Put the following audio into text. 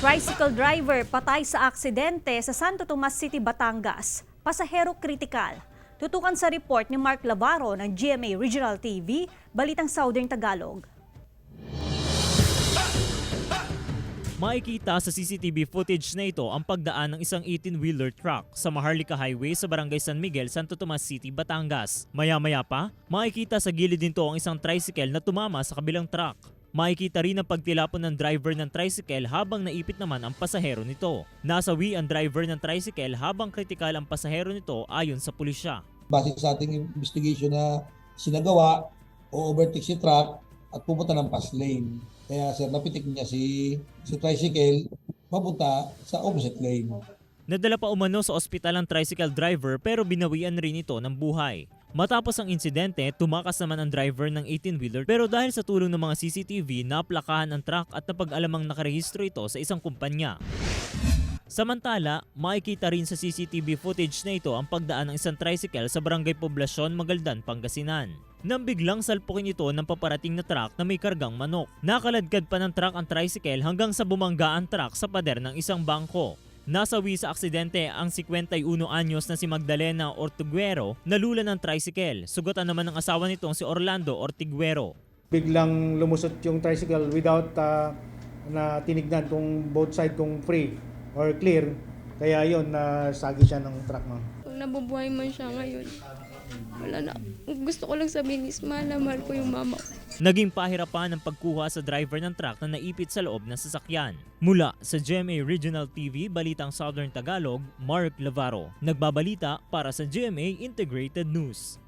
Tricycle driver patay sa aksidente sa Santo Tomas City, Batangas. Pasahero kritikal. Tutukan sa report ni Mark Lavaro ng GMA Regional TV, Balitang Southern Tagalog. Makikita sa CCTV footage na ito ang pagdaan ng isang 18-wheeler truck sa Maharlika Highway sa Barangay San Miguel, Santo Tomas City, Batangas. Maya-maya pa, makikita sa gilid nito ang isang tricycle na tumama sa kabilang truck. Makikita rin ang pagtilapon ng driver ng tricycle habang naipit naman ang pasahero nito. Nasawi ang driver ng tricycle habang kritikal ang pasahero nito ayon sa pulisya. Base sa ating investigation na sinagawa, o-overtake si truck at pupunta ng pass lane. Kaya sir, napitik niya si tricycle papunta sa opposite lane. Nadala pa umano sa ospital ang tricycle driver pero binawian rin ito ng buhay. Matapos ang insidente, tumakas naman ang driver ng 18-wheeler pero dahil sa tulong ng mga CCTV, naplakahan ang truck at napag-alamang nakarehistro ito sa isang kumpanya. Samantala, makikita rin sa CCTV footage na ito ang pagdaan ng isang tricycle sa Barangay Poblacion, Magaldan, Pangasinan. Nang biglang salpukin ito ng paparating na truck na may kargang manok. Nakaladkad pa ng truck ang tricycle hanggang sa bumangga ang truck sa pader ng isang bangko. Nasawi sa aksidente ang 51 anyos na si Magdalena Ortiguero na lula ng tricycle. Sugatan naman ng asawa nitong si Orlando Ortiguero. Biglang lumusot yung tricycle without na tinignan kung both side kung free or clear. Kaya yun, nasagi siya ng truck, ma'am. Kung nabubuhay man siya ngayon, wala na. Gusto ko lang sabihin is mahal ko yung mama ko. Naging pahirapan ang pagkuha sa driver ng truck na naipit sa loob ng sasakyan. Mula sa GMA Regional TV, Balitang Southern Tagalog, Mark Lavaro. Nagbabalita para sa GMA Integrated News.